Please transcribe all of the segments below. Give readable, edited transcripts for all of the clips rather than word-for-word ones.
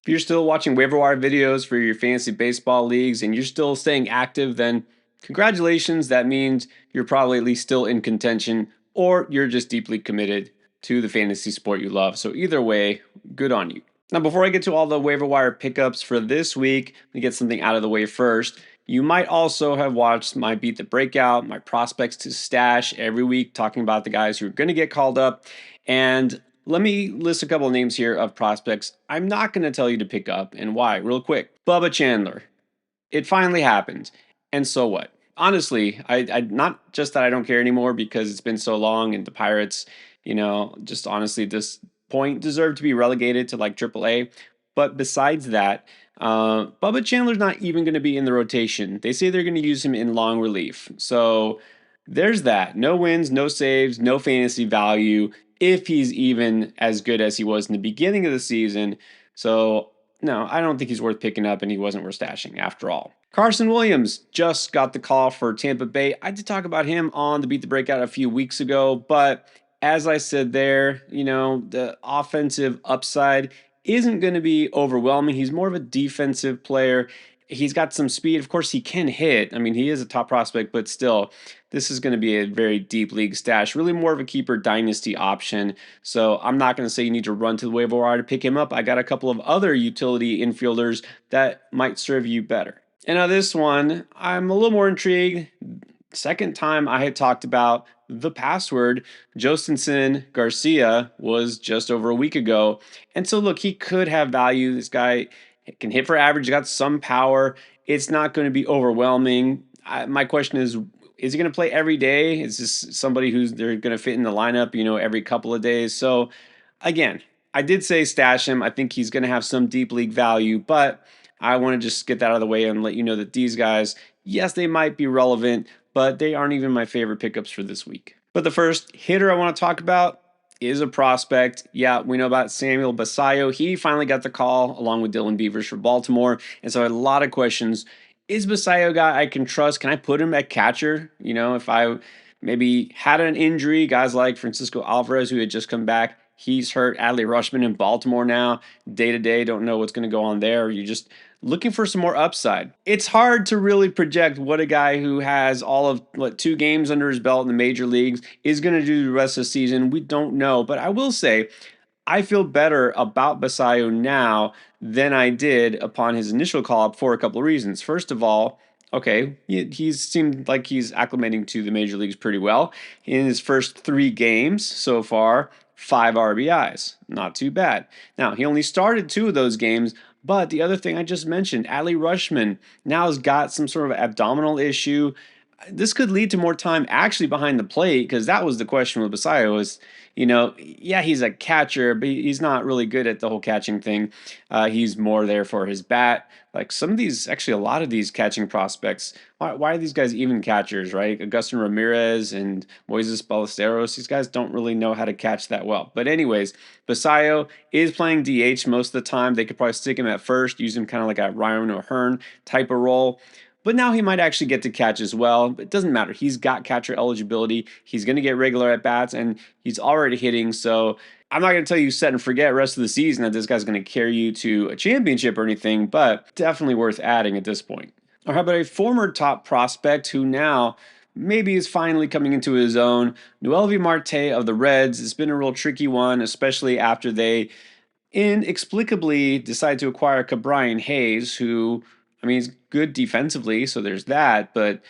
If you're still watching waiver wire videos for your fantasy baseball leagues and you're still staying active, then congratulations. That means you're probably at least still in contention or you're just deeply committed to the fantasy sport you love. So, either way, good on you. Now, before I get to all the waiver wire pickups for this week, let me get something out of the way first. You might also have watched my Beat the Breakout, my prospects to stash every week, talking about the guys who are going to get called up. And let me list a couple of names here of prospects I'm not going to tell you to pick up and why, real quick. Bubba Chandler. It finally happened. And so what? Honestly, I not just that I don't care anymore because it's been so long and the Pirates, just honestly at this point deserve to be relegated to like AAA. But besides that, Bubba Chandler's not even going to be in the rotation. They say they're going to use him in long relief. So there's that. No wins, no saves, no fantasy value if he's even as good as he was in the beginning of the season. So, no, I don't think he's worth picking up, and he wasn't worth stashing after all. Carson Williams just got the call for Tampa Bay. I did talk about him on the Beat the Breakout a few weeks ago, but as I said there, the offensive upside isn't going to be overwhelming. He's more of a defensive player. He's got some speed. Of course, he can hit. I mean, he is a top prospect, but still, this is going to be a very deep league stash, really more of a keeper dynasty option. So I'm not going to say you need to run to the waiver wire to pick him up. I got a couple of other utility infielders that might serve you better. And now this one, I'm a little more intrigued. Second time I had talked about the password, Jostinson Garcia, was just over a week ago. And so, look, he could have value. This guy can hit for average, got some power. It's not going to be overwhelming. My question is he going to play every day? Is this somebody who's they're going to fit in the lineup, every couple of days? So, again, I did say stash him. I think he's going to have some deep league value, but I want to just get that out of the way and let you know that these guys, yes, they might be relevant, but they aren't even my favorite pickups for this week. But the first hitter I want to talk about is a prospect. Yeah, we know about Samuel Basallo. He finally got the call along with Dylan Beavers for Baltimore. And so I had a lot of questions. Is Basallo a guy I can trust? Can I put him at catcher? If I maybe had an injury, guys like Francisco Alvarez, who had just come back, he's hurt. Adley Rushman in Baltimore now, day to day, don't know what's going to go on there. You just looking for some more upside. It's hard to really project what a guy who has all of 2 games under his belt in the major leagues is going to do the rest of the season. We don't know, but I will say I feel better about Basallo now than I did upon his initial call up for a couple of reasons. First of all, okay, he's seemed like he's acclimating to the major leagues pretty well. In his first 3 games so far, 5 RBIs. Not too bad. Now, he only started 2 of those games, but the other thing I just mentioned, Adley Rushman now has got some sort of abdominal issue. This could lead to more time actually behind the plate because that was the question with Basallo is, yeah, he's a catcher, but he's not really good at the whole catching thing. He's more there for his bat. Like some of these, actually a lot of these catching prospects, why are these guys even catchers, right? Agustin Ramirez and Moises Ballesteros, these guys don't really know how to catch that well. But anyways, Basallo is playing DH most of the time. They could probably stick him at first, use him kind of like a Ryan O'Hearn type of role. But now he might actually get to catch as well. It doesn't matter. He's got catcher eligibility. He's going to get regular at bats, and he's already hitting. So I'm not going to tell you set and forget rest of the season that this guy's going to carry you to a championship or anything, but definitely worth adding at this point. Or how about a former top prospect who now maybe is finally coming into his own? Noelvi Marte of the Reds. It's been a real tricky one, especially after they inexplicably decided to acquire Cabrian Hayes, who, I mean, he's good defensively, so there's that, but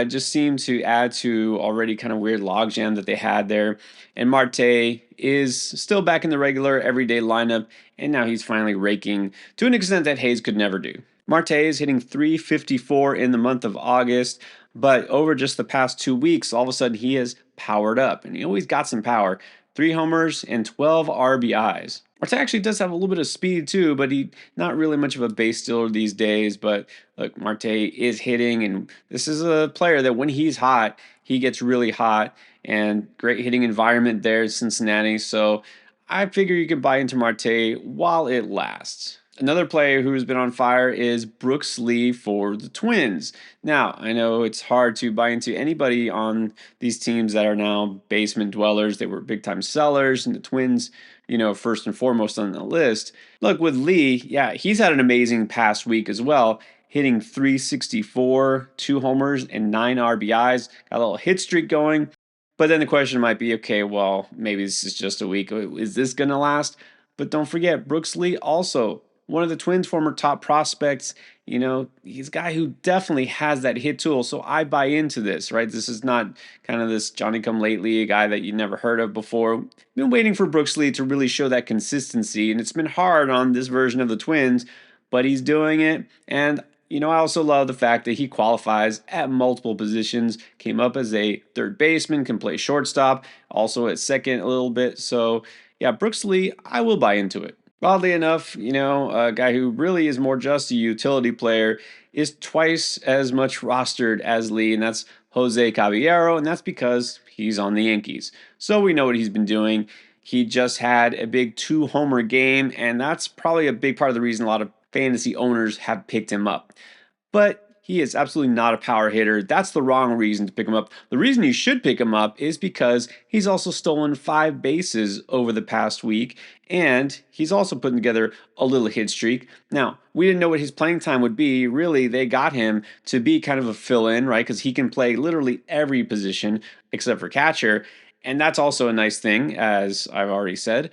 just seemed to add to already kind of weird logjam that they had there. And Marte is still back in the regular everyday lineup, and now he's finally raking to an extent that Hayes could never do. Marte is hitting .354 in the month of August, but over just the past 2 weeks, all of a sudden he has powered up, and he always got some power. 3 homers and 12 RBIs. Marte actually does have a little bit of speed too, but he not really much of a base stealer these days. But look, Marte is hitting, and this is a player that when he's hot, he gets really hot, and great hitting environment there in Cincinnati. So I figure you can buy into Marte while it lasts. Another player who's been on fire is Brooks Lee for the Twins. Now, I know it's hard to buy into anybody on these teams that are now basement dwellers. They were big time sellers, and the Twins first and foremost on the list. Look, with Lee, yeah, he's had an amazing past week as well, hitting 364, 2 homers, and 9 RBIs. Got a little hit streak going. But then the question might be, okay, well, maybe this is just a week. Is this going to last? But don't forget, Brooks Lee also one of the Twins' former top prospects. He's a guy who definitely has that hit tool. So I buy into this, right? This is not kind of this Johnny come lately, a guy that you never heard of before. Been waiting for Brooks Lee to really show that consistency, and it's been hard on this version of the Twins, but he's doing it. And I also love the fact that he qualifies at multiple positions, came up as a third baseman, can play shortstop, also at second a little bit. So, yeah, Brooks Lee, I will buy into it. Oddly enough, a guy who really is more just a utility player is twice as much rostered as Lee, and that's Jose Caballero, and that's because he's on the Yankees. So we know what he's been doing. He just had a big 2-homer game, and that's probably a big part of the reason a lot of fantasy owners have picked him up. But he is absolutely not a power hitter. That's the wrong reason to pick him up. The reason you should pick him up is because he's also stolen 5 bases over the past week, and he's also putting together a little hit streak. Now, we didn't know what his playing time would be. Really, they got him to be kind of a fill-in, right? Because he can play literally every position except for catcher. And that's also a nice thing, as I've already said.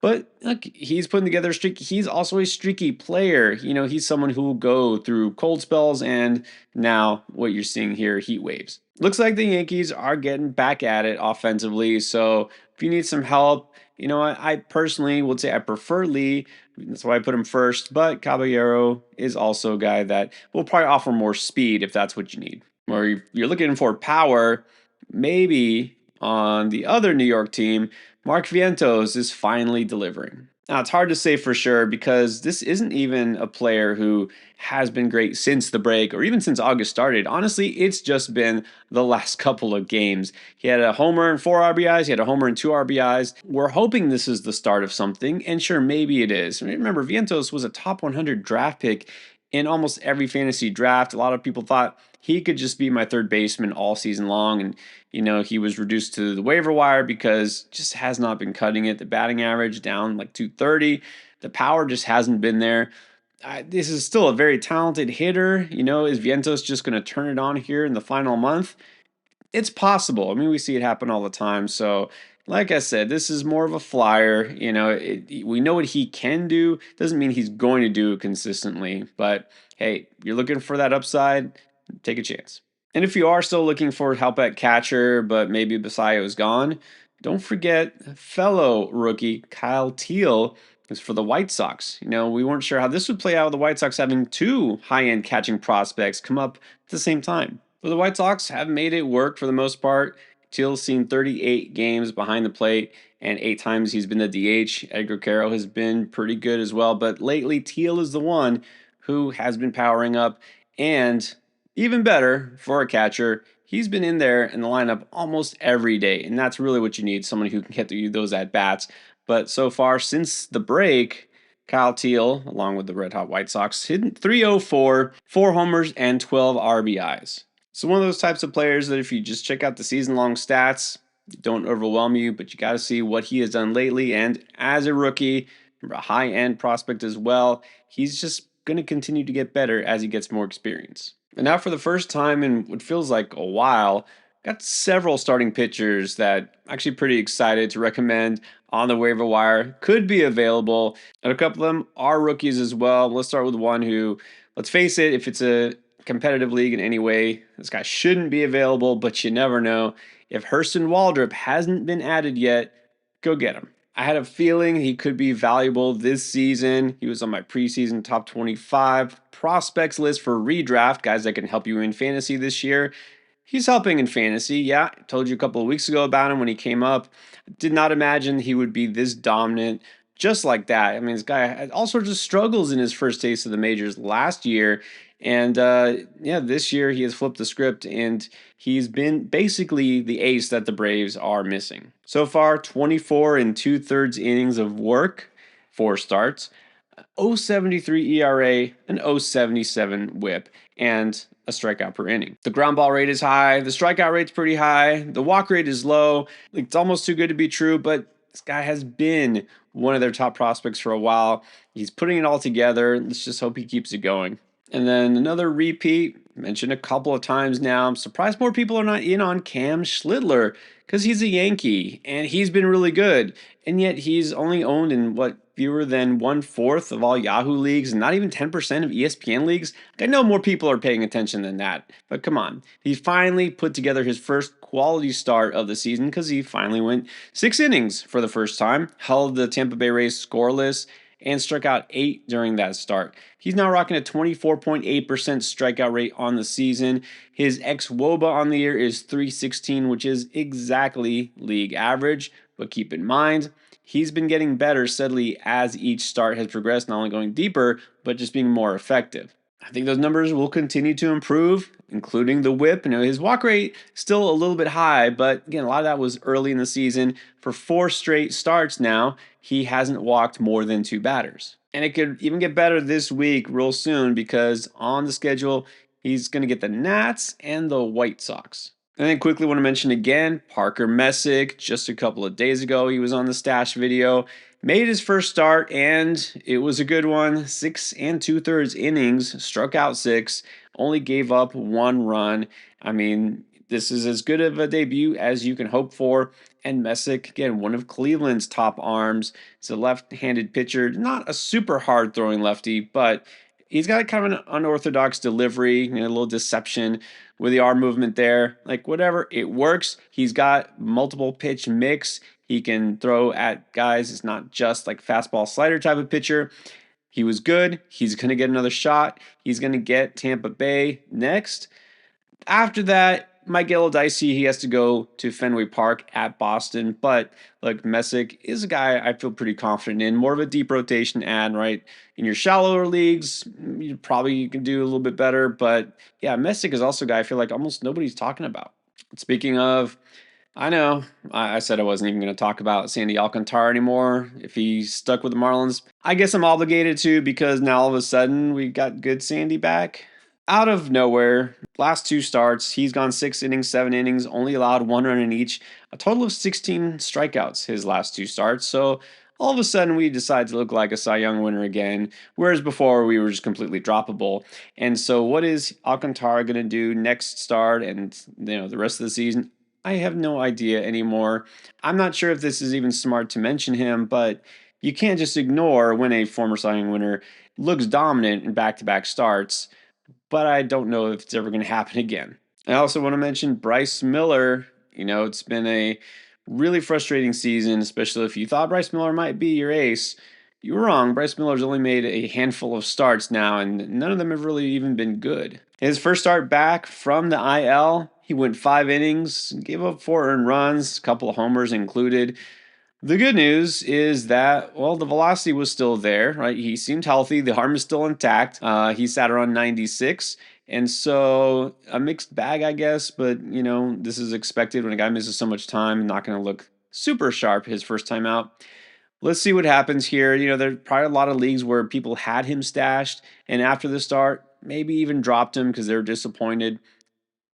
But look, he's putting together a streak. He's also a streaky player. He's someone who will go through cold spells and now what you're seeing here, heat waves. Looks like the Yankees are getting back at it offensively. So if you need some help, I personally would say I prefer Lee. That's why I put him first. But Caballero is also a guy that will probably offer more speed if that's what you need. Or if you're looking for power, maybe on the other New York team, Mark Vientos is finally delivering. Now, it's hard to say for sure because this isn't even a player who has been great since the break or even since August started. Honestly, it's just been the last couple of games. He had a homer and 4 RBIs. He had a homer and 2 RBIs. We're hoping this is the start of something, and sure, maybe it is. Remember, Vientos was a top 100 draft pick in almost every fantasy draft. A lot of people thought he could just be my third baseman all season long, and he was reduced to the waiver wire because just has not been cutting it. The batting average down like 230. The power just hasn't been there. This is still a very talented hitter. Is Vientos just going to turn it on here in the final month? It's possible. We see it happen all the time. So, like I said, this is more of a flyer. We know what he can do. Doesn't mean he's going to do it consistently. But hey, you're looking for that upside, take a chance. And if you are still looking for help at catcher, but maybe Basayo is gone, don't forget fellow rookie Kyle Teal is for the White Sox. We weren't sure how this would play out with the White Sox having 2 high-end catching prospects come up at the same time. But the White Sox have made it work for the most part. Teal's seen 38 games behind the plate, and 8 times he's been the DH. Edgar Carroll has been pretty good as well, but lately Teal is the one who has been powering up, and even better for a catcher, he's been in there in the lineup almost every day, and that's really what you need, someone who can get you those at-bats. But so far, since the break, Kyle Teal, along with the Red Hot White Sox, hit 304, 4 homers, and 12 RBIs. So one of those types of players that if you just check out the season-long stats, don't overwhelm you, but you got to see what he has done lately. And as a rookie, a high-end prospect as well, he's just going to continue to get better as he gets more experience. And now for the first time in what feels like a while, got several starting pitchers that I'm actually pretty excited to recommend on the waiver wire. Could be available, and a couple of them are rookies as well. Let's start with one who, let's face it, if it's a competitive league in any way, this guy shouldn't be available, but you never know. If Hurston Waldrop hasn't been added yet, go get him. I had a feeling he could be valuable this season. He was on my preseason top 25 prospects list for redraft, guys that can help you in fantasy this year. He's helping in fantasy. Yeah, I told you a couple of weeks ago about him when he came up. Did not imagine he would be this dominant just like that. This guy had all sorts of struggles in his first taste of the majors last year. And this year he has flipped the script and he's been basically the ace that the Braves are missing. So far, 24 and 2/3 innings of work, 4 starts, 0.73 ERA, an 0.77 whip, and a strikeout per inning. The ground ball rate is high. The strikeout rate's pretty high. The walk rate is low. It's almost too good to be true, but this guy has been one of their top prospects for a while. He's putting it all together. Let's just hope he keeps it going. And then another repeat, mentioned a couple of times now. I'm surprised more people are not in on Cam Schlidler because he's a Yankee and he's been really good. And yet he's only owned in fewer than 1/4 of all Yahoo leagues and not even 10% of ESPN leagues. I know more people are paying attention than that, but come on. He finally put together his first quality start of the season because he finally went 6 innings for the first time, held the Tampa Bay Rays scoreless, and struck out 8 during that start. He's now rocking a 24.8% strikeout rate on the season. His ex-WOBA on the year is 316, which is exactly league average. But keep in mind, he's been getting better steadily as each start has progressed, not only going deeper, but just being more effective. I think those numbers will continue to improve, including the whip. His walk rate still a little bit high, but again, a lot of that was early in the season. For 4 straight starts now, he hasn't walked more than 2 batters. And it could even get better this week real soon because on the schedule, he's going to get the Nats and the White Sox. And then quickly want to mention again, Parker Messick, just a couple of days ago, he was on the stash video, made his first start, and it was a good one. 6 2/3 innings, struck out 6, only gave up 1 run. I mean, this is as good of a debut as you can hope for. And Messick, again, one of Cleveland's top arms. He's a left-handed pitcher, not a super hard-throwing lefty, but he's got kind of an unorthodox delivery, a little deception with the arm movement there. Like, whatever, it works. He's got multiple pitch mix. He can throw at guys. It's not just like fastball slider type of pitcher. He was good. He's going to get another shot. He's going to get Tampa Bay next. After that, might get a little dicey. He has to go to Fenway Park at Boston. But look, Messick is a guy I feel pretty confident in. More of a deep rotation ad, right? In your shallower leagues, you probably can do a little bit better. But yeah, Messick is also a guy I feel like almost nobody's talking about. Speaking of, I know I said I wasn't even going to talk about Sandy Alcantara anymore. If he stuck with the Marlins, I guess I'm obligated to because now all of a sudden we got good Sandy back. Out of nowhere, last 2 starts, he's gone 6 innings, 7 innings, only allowed 1 run in each, a total of 16 strikeouts his last 2 starts. So all of a sudden, we decide to look like a Cy Young winner again, whereas before we were just completely droppable. And so, what is Alcantara going to do next start and the rest of the season? I have no idea anymore. I'm not sure if this is even smart to mention him, but you can't just ignore when a former Cy Young winner looks dominant in back-to-back starts, but I don't know if it's ever going to happen again. I also want to mention Bryce Miller. It's been a really frustrating season, especially if you thought Bryce Miller might be your ace. You were wrong. Bryce Miller's only made a handful of starts now, and none of them have really even been good. His first start back from the IL, he went 5 innings, gave up 4 earned runs, a couple of homers included. The good news is that, well, the velocity was still there, right? He seemed healthy. The arm is still intact. He sat around 96. And so a mixed bag, I guess. But, this is expected when a guy misses so much time. Not going to look super sharp his first time out. Let's see what happens here. There's probably a lot of leagues where people had him stashed. And after the start, maybe even dropped him because they're disappointed.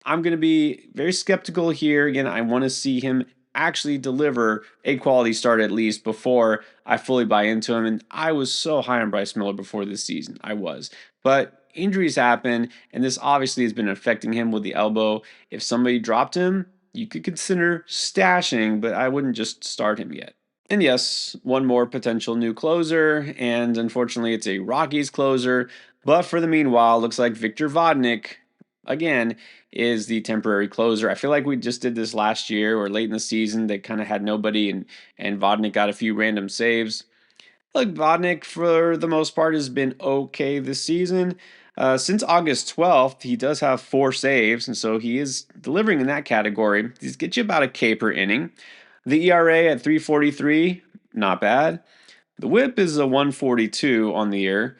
I'm going to be very skeptical here. Again, I want to see him actually deliver a quality start at least before I fully buy into him. And I was so high on Bryce Miller before this season. I was. But injuries happen, and this obviously has been affecting him with the elbow. If somebody dropped him, you could consider stashing, but I wouldn't just start him yet. And yes, one more potential new closer, and unfortunately it's a Rockies closer. But for the meanwhile, looks like Victor Vodnik, again, is the temporary closer. I feel like we just did this last year or late in the season. They kind of had nobody, and Vodnik got a few random saves. Look, Vodnik, for the most part, has been okay this season. Since August 12th, he does have 4 saves, and so he is delivering in that category. He's get you about a K per inning. The ERA at 3.43, not bad. The whip is a 1.42 on the year.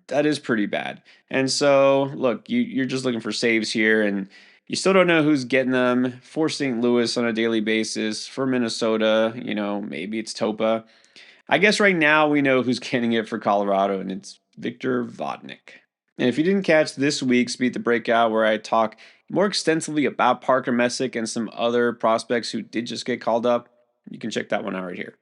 That is pretty bad. And so, look, you're just looking for saves here, and you still don't know who's getting them for St. Louis on a daily basis, for Minnesota, maybe it's Topa. I guess right now we know who's getting it for Colorado, and it's Victor Vodnik. And if you didn't catch this week's Beat the Breakout, where I talk more extensively about Parker Messick and some other prospects who did just get called up, you can check that one out right here.